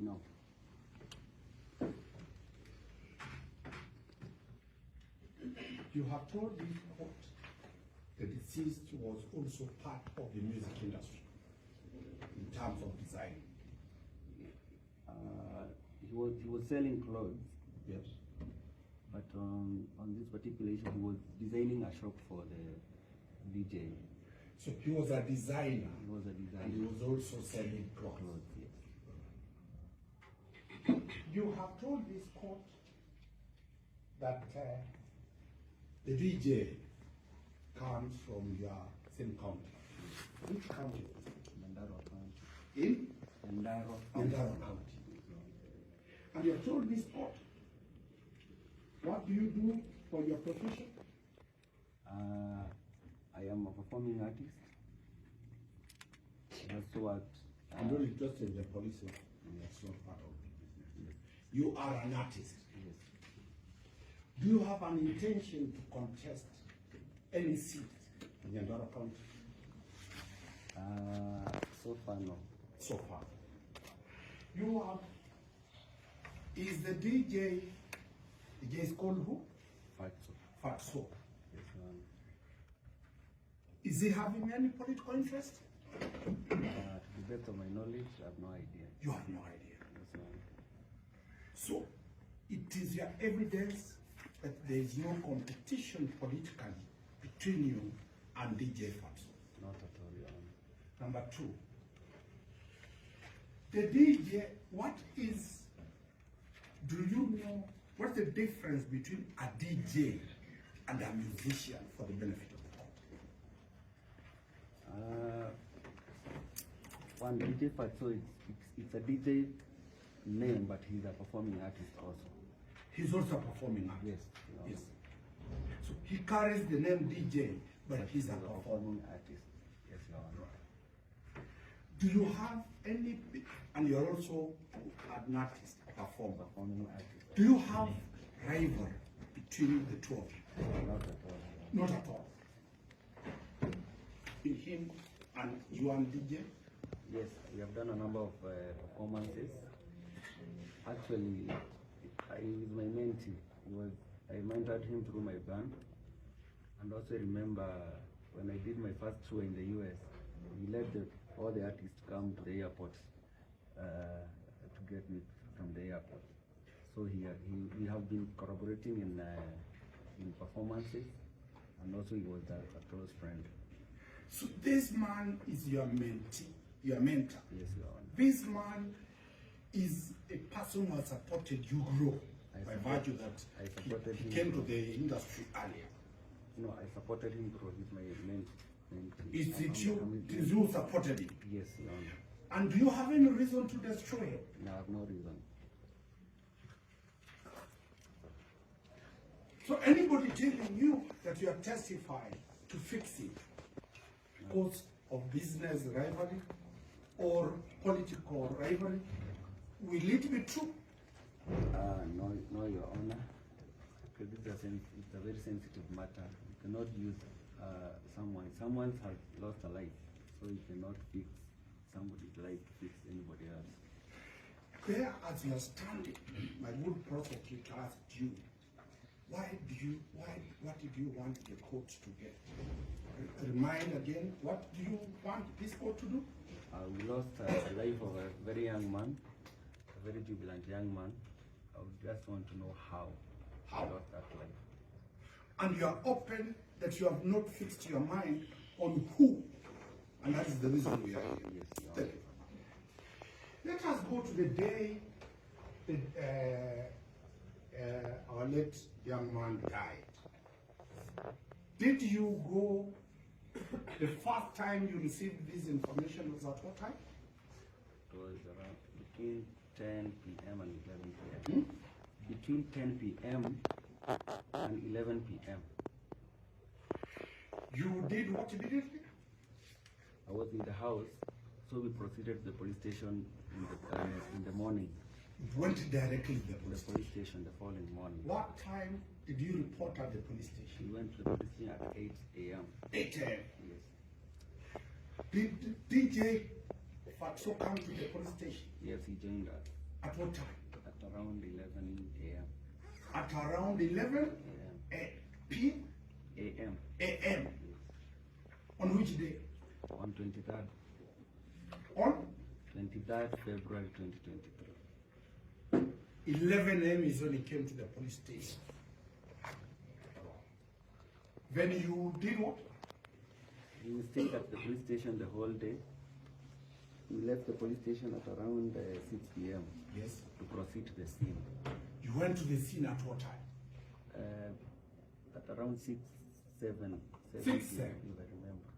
No. You have told this court the deceased was also part of the music industry in terms of design. He was selling clothes. Yes. But on this particular issue, he was designing a shop for the DJ. So he was a designer. He was a designer. And he was also selling clothes. Yes. You have told this court that the DJ comes from your same county. Which county? Mandaro County. In? Mandaro County. And you have told this court, what do you do for your profession? I am a performing artist. I also worked. I'm not interested in the police. That's not part of the business. You are an artist. Yes. Do you have an intention to contest any seat in Mandaro County? So far, no. So far. You have. Is the DJ is called who? Fatso. Fatso. Yes, Is he having any political interest? to the best of my knowledge, I have no idea. You have no idea. Yes, So, it is your evidence that there is no competition politically between you and DJ Fatso. not at all, Your Honor. Number two, the DJ, do you know what's the difference between a DJ and a musician for the benefit of the court? One DJ Fatso, it's a DJ name, but he's a performing artist also. He's also a performing artist. Yes. Your Honor. Yes. So he carries the name DJ, but he's a performing artist. Yes, Your Honor. Do you have any, and you're also an artist, a performer. Performing artist. Do you have rivalry between the two of you? Not at all. Not at all. In him and you and DJ? Yes, we have done a number of performances. Actually, he's my mentee. I mentored him through my band. And also remember when I did my first tour in the US, he let all the artists come to the airport to get me from the airport. So we have been collaborating in performances, and also he was a close friend. So this man is your mentee, your mentor. Yes, Your Honor. This man is a person who has supported you grow by virtue that he came to the industry earlier. No, I supported him because he's my mentee. Is it you who supported him? Yes, Your Honor. And do you have any reason to destroy him? No, I have no reason. So anybody telling you that you are testifying to fix it because of business rivalry or political rivalry, will it be true? No, Your Honor. Because it's a very sensitive matter. You cannot use someone has lost a life, so you cannot fix somebody's life to fix anybody else. There, as you are standing, my good prosecutor asked you, what did you want the court to get? Remind again, what do you want this court to do? We lost the life of a very young man, a very jubilant young man. I would just want to know how he lost that life. And you are open that you have not fixed your mind on who, and that is the reason we are here. Yes, Your Thank you. Let us go to the day that our late young man died. Did you go, the first time you received this information was at what time? It was around between 10 p.m. and 11 p.m. Between 10 p.m. and 11 p.m. You did what immediately? I was in the house, so we proceeded to the police station in the morning. You went directly to the police police station the following morning. What time did you report at the police station? We went to the police station at 8 a.m. 8 a.m. Yes. Did DJ Fatso come to the police station? Yes, he joined us. At what time? At around 11 a.m. At around 11 p.m. a.m. a.m. On which day? On 23rd. On 23rd February 2023. 11 a.m. is when he came to the police station. Then you did what? We stayed at the police station the whole day. We left the police station at around 6 p.m. Yes. to proceed to the scene. You went to the scene at what time? At around 6, 7, 6, p.m., 7. if I remember.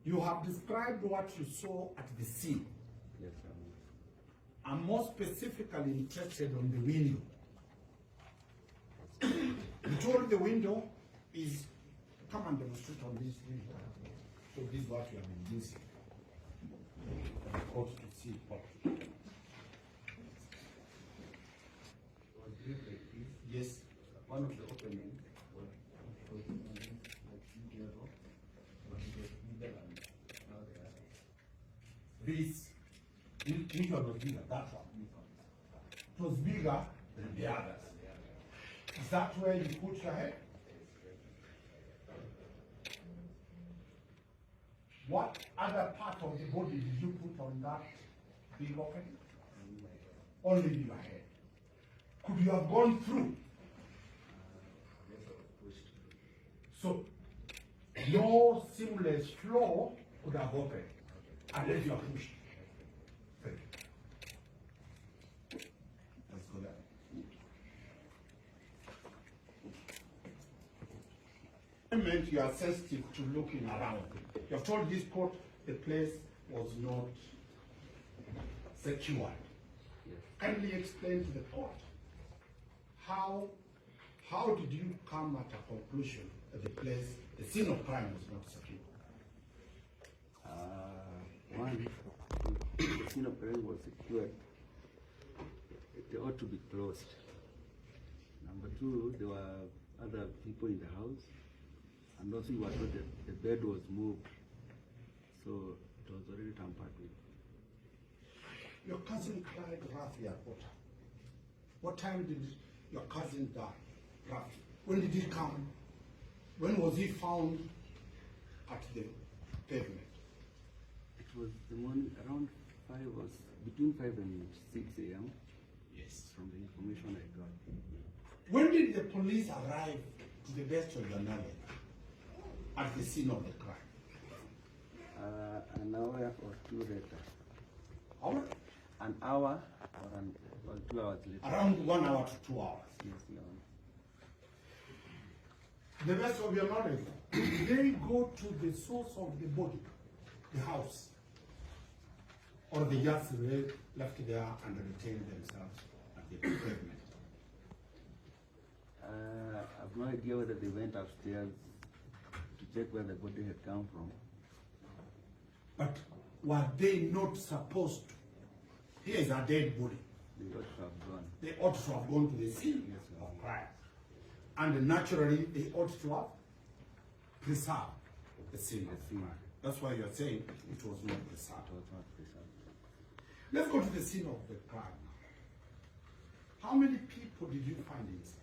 You have described what you saw at the scene. Yes, I'm more specifically interested on the window. You told the window is, come and demonstrate on this window. So this is what you have been using. For the court to see what. Yes. One of the openings was this one was bigger, that one. It was bigger than the others. Is that where you put your head? What other part of the body did you put on that big opening? Only your head. Could you have gone through? So, no seamless floor could have opened unless you are pushed. Thank you. Let's go there. You are sensitive to looking around. You have told this court the place was not secured. Yes. Kindly explain to the court how did you come at a conclusion that the place, the scene of crime was not secured? One, the scene of crime was secured. They ought to be closed. Number two, there were other people in the house, and also you were told that the bed was moved, so it was already tampered with. Your cousin cried roughly at what time? What time did your cousin die? Roughly. When did he come? When was he found at the pavement? It was the morning around 5 or between 5 and 6 a.m. Yes. from the information I got. When did the police arrive, to the best of your knowledge, at the scene of the crime? An hour or two later. Hour? An hour or 2 hours later. Around 1 hour to 2 hours. Yes, Your Honor. To the best of your knowledge, did they go to the source of the body, the house? Or they just left there and retained themselves at the pavement? I've no idea whether they went upstairs to check where the body had come from. But were they not supposed to? Here is a dead body. They ought to have gone. They ought to have gone to the scene Yes, sir. of crime. And naturally, they ought to have preserved the scene of scene. crime. That's why you're saying it was not preserved. It was not preserved. Let's go to the scene of the crime now. How many people did you find inside?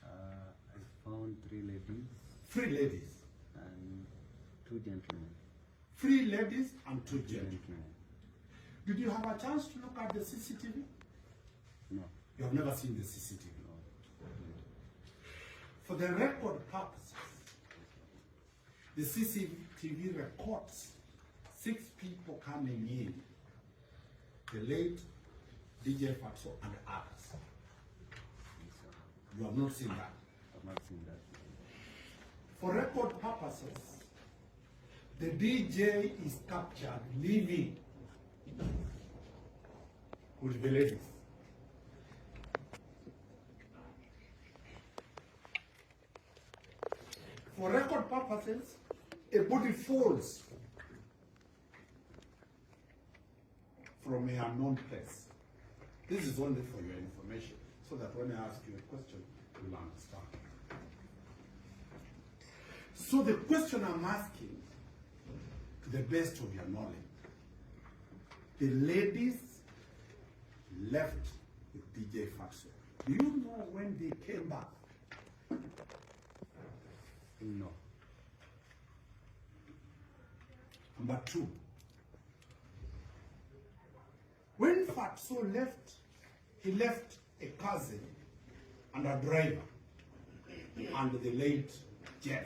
I found 3 ladies 3 ladies. and 2 gentlemen. 3 ladies and 2 gentlemen. Did you have a chance to look at the CCTV? No. You have never seen the CCTV. No. For the record purposes, the CCTV records 6 people coming in. The late DJ Fatso and others. You have not seen that. I've not seen that. For record purposes, the DJ is captured leaving with the ladies. For record purposes, a body falls from a unknown place. This is only for your information, so that when I ask you a question, you'll understand. So the question I'm asking, to the best of your knowledge, the ladies left with DJ Fatso. Do you know when they came back? No. Number two, when Fatso left, he left a cousin and a driver and the late Jeff.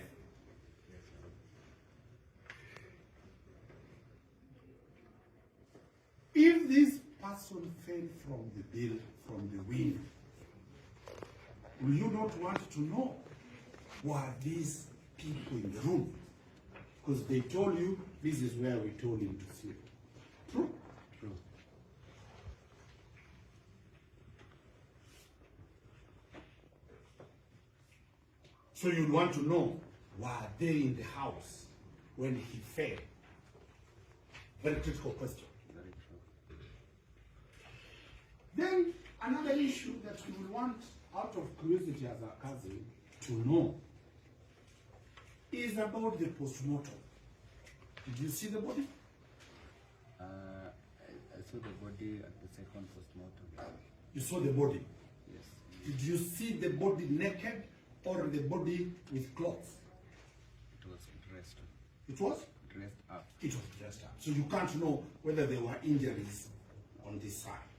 If this person fell from the wind, will you not want to know were these people in the room? Because they told you this is where we told him to sleep. True? True. So you'd want to know, were they in the house when he fell? Very critical question. Very true. Then another issue that we will want out of curiosity as a cousin to know is about the postmortem. Did you see the body? I saw the body at the second postmortem. You saw the body. Yes. Did you see the body naked or the body with clothes? It was dressed. It was? Dressed up. It was dressed up. So you can't know whether there were injuries on this side.